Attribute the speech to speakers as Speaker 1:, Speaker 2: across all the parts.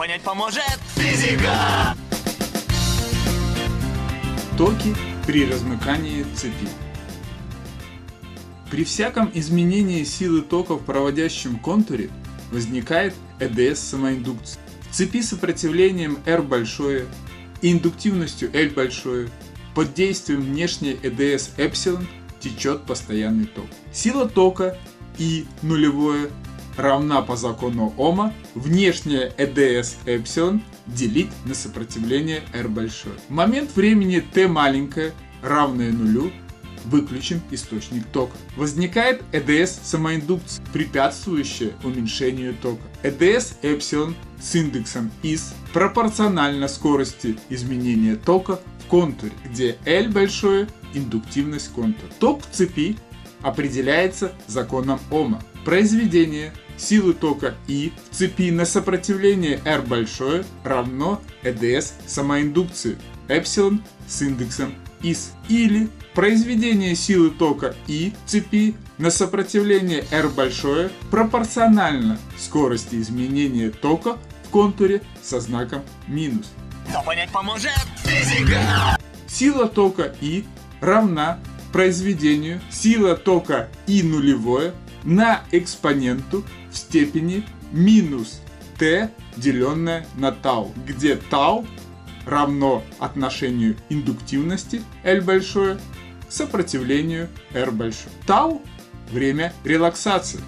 Speaker 1: понять поможет физика.
Speaker 2: Токи при размыкании цепи. При всяком изменении силы тока в проводящем контуре возникает ЭДС самоиндукции. В цепи с сопротивлением R большое и индуктивностью L большое под действием внешней ЭДС эпсилон течет постоянный ток. Сила тока I нулевое равна по закону Ома внешняя ЭДС эпсилон делить на сопротивление R большое. В момент времени t маленькое равное нулю выключим источник тока. Возникает ЭДС самоиндукция, препятствующая уменьшению тока. ЭДС эпсилон с индексом is пропорционально скорости изменения тока в контуре, где L большое индуктивность контура. Ток в цепи определяется законом Ома. Произведение силы тока I в цепи на сопротивление R большое равно ЭДС самоиндукции эпсилон с индексом is. Или произведение силы тока I в цепи на сопротивление R большое пропорционально скорости изменения тока в контуре со знаком минус.
Speaker 1: Что понять поможет физика.
Speaker 2: Сила тока I равна произведению сила тока I нулевое на экспоненту в степени минус t деленное на тау, где тау равно отношению индуктивности L большое к сопротивлению R большое. Тау – время релаксации,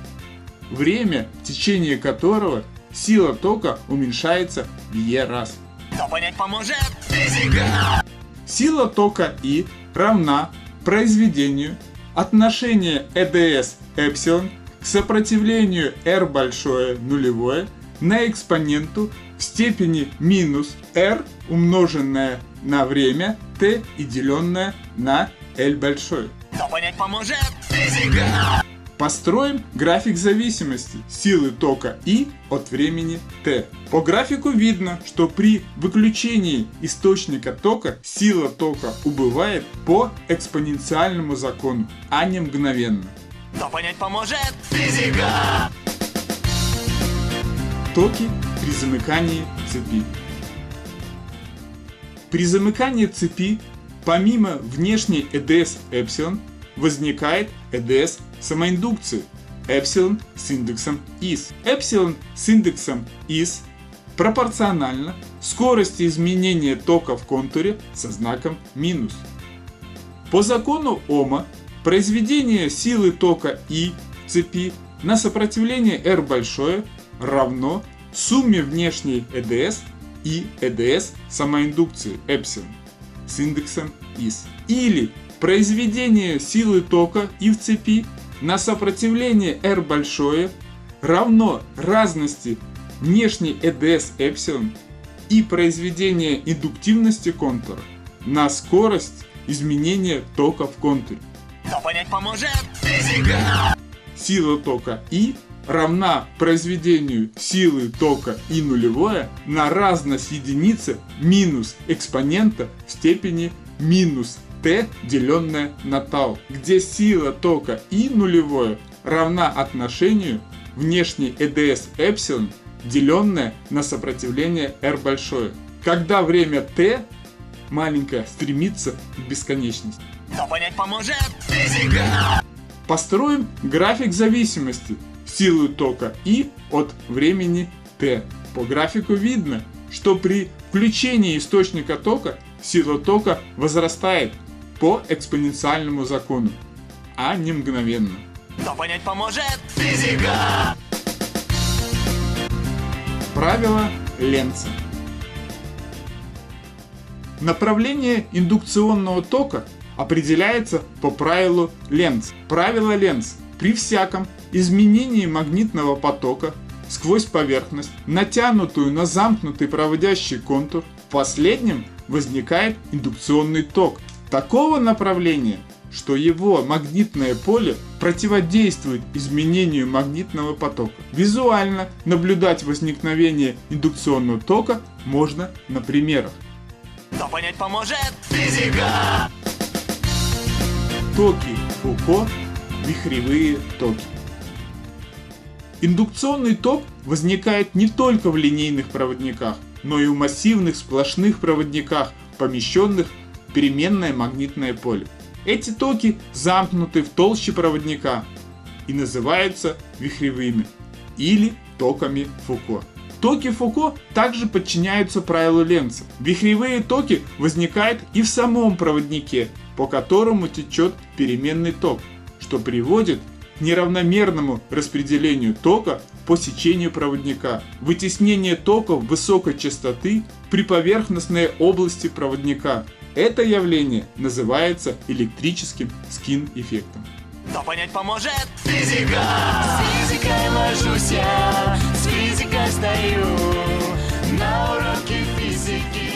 Speaker 2: время, в течение которого сила тока уменьшается в E раз.
Speaker 1: Что понять поможет физика.
Speaker 2: Сила тока I равна произведению отношения ЭДС эпсилон к сопротивлению R большое нулевое на экспоненту в степени минус R умноженное на время t и деленное на L большое.
Speaker 1: Что понять поможет физика.
Speaker 2: Построим график зависимости силы тока I от времени t. По графику видно, что при выключении источника тока сила тока убывает по экспоненциальному закону, а не мгновенно.
Speaker 1: Что понять поможет физика.
Speaker 2: Токи при замыкании цепи. При замыкании цепи помимо внешней ЭДС эпсилон возникает ЭДС самоиндукции эпсилон с индексом is. Эпсилон с индексом is пропорционально скорости изменения тока в контуре со знаком минус. По закону Ома произведение силы тока I в цепи на сопротивление R большое равно сумме внешней ЭДС и ЭДС самоиндукции эпсилон с индексом is. Или произведение силы тока I в цепи на сопротивление R большое равно разности внешней ЭДС эпсилон и произведение индуктивности контура на скорость изменения тока в контуре.
Speaker 1: Что понять поможет физика.
Speaker 2: Сила тока I равна произведению силы тока I нулевое на разность единицы минус экспонента в степени минус t деленное на тау, где сила тока I нулевое равна отношению внешней ЭДС эпсилон деленное на сопротивление R большое, когда время t маленькое стремится к бесконечности.
Speaker 1: Что понять поможет физика.
Speaker 2: Построим график зависимости силы тока I от времени t. По графику видно, что при включении источника тока сила тока возрастает по экспоненциальному закону, а не мгновенно.
Speaker 1: Что понять поможет физика.
Speaker 2: Правило Ленца. Направление индукционного тока определяется по правилу Ленца. Правило Ленца. При всяком изменении магнитного потока сквозь поверхность, натянутую на замкнутый проводящий контур, в последнем возникает индукционный ток такого направления, что его магнитное поле противодействует изменению магнитного потока. Визуально наблюдать возникновение индукционного тока можно на примерах.
Speaker 1: Что понять поможет физика.
Speaker 2: Токи Фуко – вихревые токи. Индукционный ток возникает не только в линейных проводниках, но и в массивных сплошных проводниках, помещенных в переменное магнитное поле. Эти токи замкнуты в толще проводника и называются вихревыми или токами Фуко. Токи Фуко также подчиняются правилу Ленца. Вихревые токи возникают и в самом проводнике, по которому течет переменный ток, что приводит к неравномерному распределению тока по сечению проводника, вытеснение токов высокой частоты при поверхностной области проводника. Это явление называется электрическим скин-эффектом.
Speaker 1: Кто понять поможет? Физика!
Speaker 3: С физикой ложусь я, с физикой встаю. На уроке физики